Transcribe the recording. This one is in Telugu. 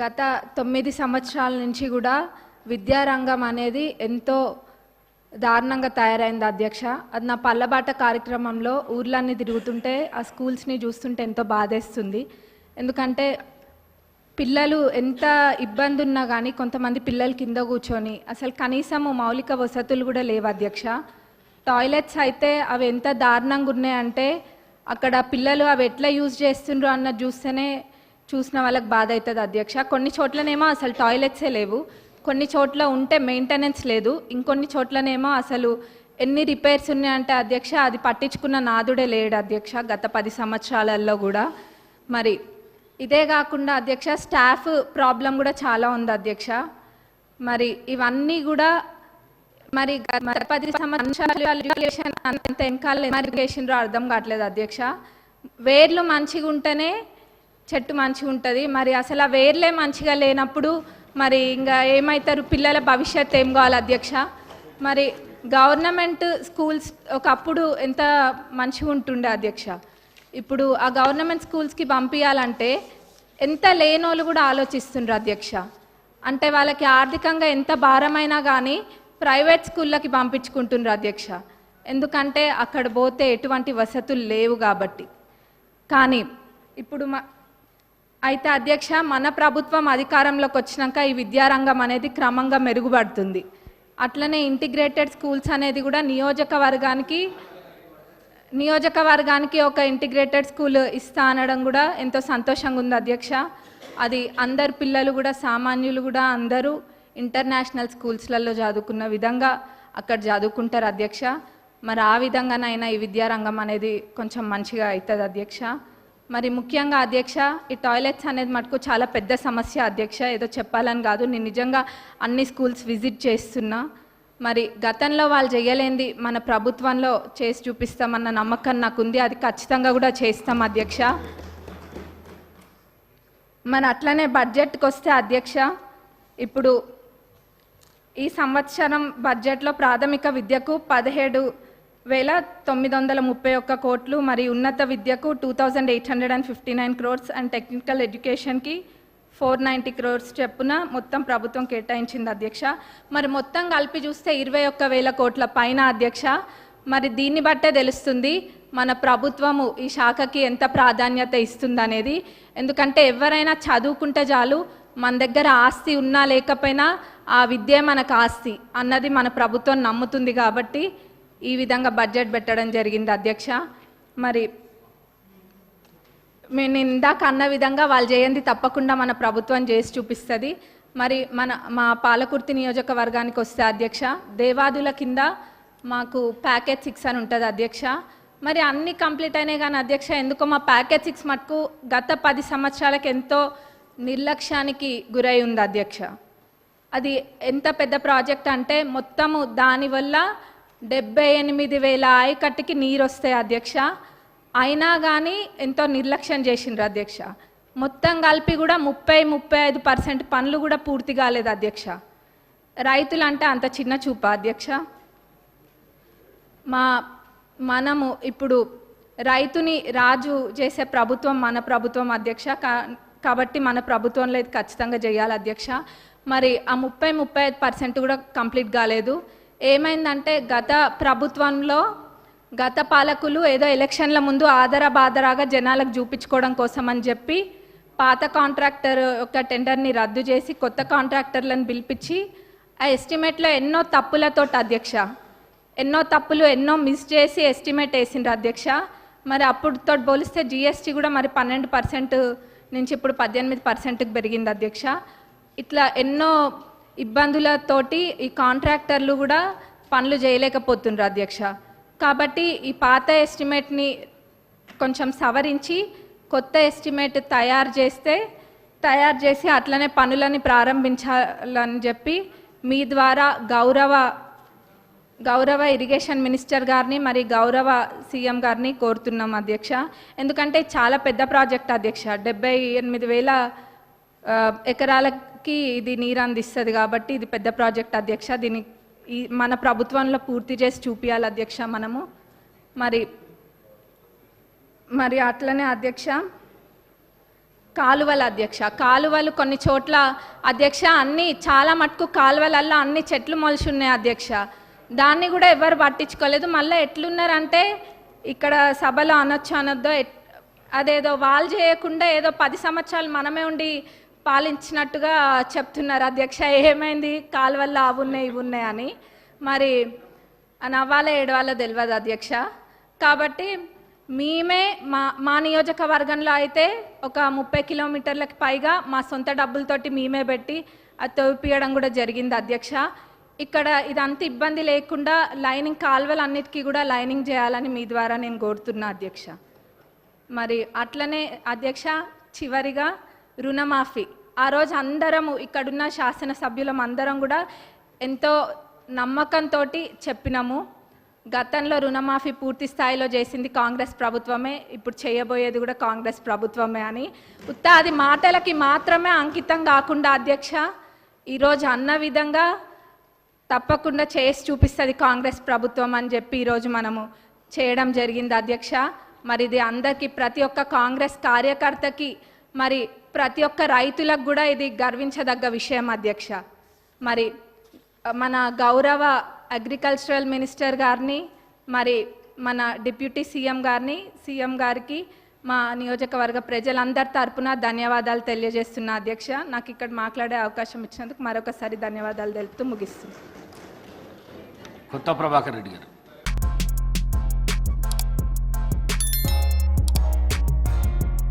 గత 9 సంవత్సరాల నుంచి కూడా విద్యారంగం అనేది ఎంతో దారుణంగా తయారైంది అధ్యక్ష. అది నా పల్లబాట కార్యక్రమంలో ఊర్లన్నీ తిరుగుతుంటే ఆ స్కూల్స్ని చూస్తుంటే ఎంతో బాధేస్తుంది. ఎందుకంటే పిల్లలు ఎంత ఇబ్బంది ఉన్నా కానీ కొంతమంది పిల్లలు కింద కూర్చొని అసలు కనీసం మౌలిక వసతులు కూడా లేవు అధ్యక్ష. టాయిలెట్స్ అయితే అవి ఎంత దారుణంగా ఉన్నాయంటే అక్కడ పిల్లలు అవి ఎట్లా యూజ్ చేస్తుండ్రో అన్న చూస్తేనే చూసిన వాళ్ళకి బాధ అవుతుంది అధ్యక్ష. కొన్ని చోట్లనేమో అసలు టాయిలెట్సే లేవు, కొన్ని చోట్ల ఉంటే మెయింటెనెన్స్ లేదు, ఇంకొన్ని చోట్లనేమో అసలు ఎన్ని రిపేర్స్ ఉన్నాయంటే అధ్యక్ష అది పట్టించుకున్న నాదుడే లేడు అధ్యక్ష గత 10 సంవత్సరాలలో కూడా. మరి ఇదే కాకుండా అధ్యక్ష స్టాఫ్ ప్రాబ్లం కూడా చాలా ఉంది అధ్యక్ష. మరి ఇవన్నీ కూడా మరి 10 సంవత్సరాలు అంత వెనకాల ఎడ్యుకేషన్ అర్థం కావట్లేదు అధ్యక్ష. వేర్లు మంచిగా ఉంటేనే చెట్టు మంచిగా ఉంటుంది. మరి అసలు ఆ వేర్లే మంచిగా లేనప్పుడు మరి ఇంకా ఏమవుతారు, పిల్లల భవిష్యత్తు ఏం కావాలి అధ్యక్ష. మరి గవర్నమెంట్ స్కూల్స్ ఒకప్పుడు ఎంత మంచిగా ఉంటుండే అధ్యక్ష. ఇప్పుడు ఆ గవర్నమెంట్ స్కూల్స్కి పంపించాలంటే ఎంత లేనోళ్ళు కూడా ఆలోచిస్తుండ్రు అధ్యక్ష. అంటే వాళ్ళకి ఆర్థికంగా ఎంత భారమైనా కానీ ప్రైవేట్ స్కూళ్ళకి పంపించుకుంటుండ్రు అధ్యక్ష. ఎందుకంటే అక్కడ పోతే ఎటువంటి వసతులు లేవు కాబట్టి. కానీ ఇప్పుడు అయితే అధ్యక్ష మన ప్రభుత్వం అధికారంలోకి వచ్చినాక ఈ విద్యారంగం అనేది క్రమంగా మెరుగుపడుతుంది. అట్లనే ఇంటిగ్రేటెడ్ స్కూల్స్ అనేది కూడా నియోజకవర్గానికి ఒక ఇంటిగ్రేటెడ్ స్కూల్ ఇస్తా అనడం కూడా ఎంతో సంతోషంగా ఉంది అధ్యక్ష. అది అందరు పిల్లలు కూడా సామాన్యులు కూడా అందరూ ఇంటర్నేషనల్ స్కూల్స్లలో చదువుకున్న విధంగా అక్కడ చదువుకుంటారు అధ్యక్ష. మరి ఆ విధంగానైనా ఈ విద్యారంగం అనేది కొంచెం మంచిగా అవుతుంది అధ్యక్ష. మరి ముఖ్యంగా అధ్యక్ష ఈ టాయిలెట్స్ అనేది మటుకు చాలా పెద్ద సమస్య అధ్యక్ష. ఏదో చెప్పాలని కాదు, నేను నిజంగా అన్ని స్కూల్స్ విజిట్ చేస్తున్నా. మరి గతంలో వాళ్ళు చేయలేంది మన ప్రభుత్వంలో చేసి చూపిస్తామన్న నమ్మకం నాకు ఉంది. అది ఖచ్చితంగా కూడా చేస్తాం అధ్యక్ష. మరి అట్లనే బడ్జెట్కి వస్తే అధ్యక్ష, ఇప్పుడు ఈ సంవత్సరం బడ్జెట్లో ప్రాథమిక విద్యకు 17,931 కోట్లు, మరి ఉన్నత విద్యకు 2,859 crores అండ్ టెక్నికల్ ఎడ్యుకేషన్కి 490 crores చెప్పున మొత్తం ప్రభుత్వం కేటాయించింది అధ్యక్ష. మరి మొత్తం కలిపి చూస్తే 21,000 కోట్ల పైన అధ్యక్ష. మరి దీన్ని బట్టే తెలుస్తుంది మన ప్రభుత్వము ఈ శాఖకి ఎంత ప్రాధాన్యత ఇస్తుందనేది. ఎందుకంటే ఎవరైనా చదువుకుంటే చాలు, మన దగ్గర ఆస్తి ఉన్నా లేకపోయినా ఆ విద్య మనకు ఆస్తి అన్నది మన ప్రభుత్వం నమ్ముతుంది కాబట్టి ఈ విధంగా బడ్జెట్ పెట్టడం జరిగింది అధ్యక్ష. మరి నేను ఇందాక అన్న విధంగా వాళ్ళు చేయండి తప్పకుండా మన ప్రభుత్వం చేసి చూపిస్తుంది. మరి మా పాలకుర్తి నియోజకవర్గానికి వస్తే అధ్యక్ష, దేవాదుల కింద మాకు ప్యాకేజ్ 6 అని ఉంటుంది అధ్యక్ష. మరి అన్నీ కంప్లీట్ అయినాయి కానీ అధ్యక్ష ఎందుకో మా ప్యాకేజ్ 6 మటుకు గత 10 సంవత్సరాలకు ఎంతో నిర్లక్ష్యానికి గురై ఉంది అధ్యక్ష. అది ఎంత పెద్ద ప్రాజెక్ట్ అంటే మొత్తము దానివల్ల 78,000 ఆయకట్టుకి నీరు వస్తాయి అధ్యక్ష. అయినా కానీ ఎంతో నిర్లక్ష్యం చేసిండ్రు అధ్యక్ష. మొత్తం కలిపి కూడా 30-35% పనులు కూడా పూర్తి కాలేదు అధ్యక్ష. రైతులు అంటే అంత చిన్న చూపా అధ్యక్ష. మనము ఇప్పుడు రైతుని రాజు చేసే ప్రభుత్వం మన ప్రభుత్వం అధ్యక్ష. కాబట్టి మన ప్రభుత్వంలో ఇది ఖచ్చితంగా చేయాలి అధ్యక్ష. మరి ఆ 30-35% కూడా కంప్లీట్ కాలేదు. ఏమైందంటే గత ప్రభుత్వంలో గత పాలకులు ఏదో ఎలక్షన్ల ముందు ఆదరాగా జనాలకు చూపించుకోవడం కోసం అని చెప్పి పాత కాంట్రాక్టర్ యొక్క టెండర్ని రద్దు చేసి కొత్త కాంట్రాక్టర్లను పిలిపించి ఆ ఎస్టిమేట్లో ఎన్నో తప్పులతో అధ్యక్ష, ఎన్నో మిస్ చేసి ఎస్టిమేట్ వేసిండ్రు అధ్యక్ష. మరి అప్పుడుతో పోలిస్తే జిఎస్టీ కూడా మరి 12% నుంచి ఇప్పుడు 18%కి పెరిగింది అధ్యక్ష. ఇట్లా ఎన్నో ఇబ్బందులతోటి ఈ కాంట్రాక్టర్లు కూడా పనులు చేయలేకపోతుండ్రు అధ్యక్ష. కాబట్టి ఈ పాత ఎస్టిమేట్ని కొంచెం సవరించి కొత్త ఎస్టిమేట్ తయారు చేసి అట్లనే పనులని ప్రారంభించాలని చెప్పి మీ ద్వారా గౌరవ ఇరిగేషన్ మినిస్టర్ గారిని మరి గౌరవ సీఎం గారిని కోరుతున్నాం అధ్యక్ష. ఎందుకంటే చాలా పెద్ద ప్రాజెక్ట్ అధ్యక్ష. 78,000 ఎకరాలకి ఇది నీరు అందిస్తుంది కాబట్టి ఇది పెద్ద ప్రాజెక్ట్ అధ్యక్ష. దీన్ని మన ప్రభుత్వంలో పూర్తి చేసి చూపించాలి అధ్యక్ష మనము. మరి అట్లనే అధ్యక్ష కాలువల అధ్యక్ష, కాలువలు కొన్ని చోట్ల అధ్యక్ష అన్ని చాలా మటుకు కాలువలల్లో అన్ని చెట్లు మొలిచి ఉన్నాయి అధ్యక్ష. దాన్ని కూడా ఎవరు పట్టించుకోలేదు. మళ్ళీ ఎట్లున్నారంటే ఇక్కడ సభలో అనొచ్చు అనొద్దో అదేదో వాళ్ళు చేయకుండా ఏదో 10 సంవత్సరాలు మనమే ఉండి పాలించినట్టుగా చెప్తున్నారు అధ్యక్ష. ఏమైంది కాలువల్లో అవి ఉన్నాయి ఇవి ఉన్నాయి అని. మరి నవ్వాలో ఏడవాలో తెలియదు అధ్యక్ష. కాబట్టి మేమే మా నియోజకవర్గంలో అయితే ఒక 30 కిలోమీటర్లకు పైగా మా సొంత డబ్బులతోటి మేమే పెట్టి అది తవ్విపియడం కూడా జరిగింది అధ్యక్ష. ఇక్కడ ఇదంతా ఇబ్బంది లేకుండా లైనింగ్ కాలువలు అన్నిటికీ కూడా లైనింగ్ చేయాలని మీ ద్వారా నేను కోరుతున్నా అధ్యక్ష. మరి అట్లనే అధ్యక్ష చివరిగా రుణమాఫీ, ఆ రోజు అందరము ఇక్కడున్న శాసనసభ్యులం అందరం కూడా ఎంతో నమ్మకంతో చెప్పినాము. గతంలో రుణమాఫీ పూర్తి స్థాయిలో చేసింది కాంగ్రెస్ ప్రభుత్వమే, ఇప్పుడు చేయబోయేది కూడా కాంగ్రెస్ ప్రభుత్వమే అని. అది మాటలకి మాత్రమే అంకితం కాకుండా అధ్యక్ష ఈరోజు అన్న విధంగా తప్పకుండా చేసి చూపిస్తుంది కాంగ్రెస్ ప్రభుత్వం అని చెప్పి ఈరోజు మనము చేయడం జరిగింది అధ్యక్ష. మరి ఇది అందరికీ ప్రతి ఒక్క కాంగ్రెస్ కార్యకర్తకి మరి ప్రతి ఒక్క రైతులకు కూడా ఇది గర్వించదగ్గ విషయం అధ్యక్ష. మరి మన గౌరవ అగ్రికల్చరల్ మినిస్టర్ గారిని మరి మన డిప్యూటీ సీఎం గారికి మా నియోజకవర్గ ప్రజలందరి తరపున ధన్యవాదాలు తెలియజేస్తున్నా అధ్యక్ష. నాకు ఇక్కడ మాట్లాడే అవకాశం ఇచ్చినందుకు మరొకసారి ధన్యవాదాలు తెలుపుతూ ముగిస్తుంది. కొత్త ప్రభాకర్ రెడ్డి గారు.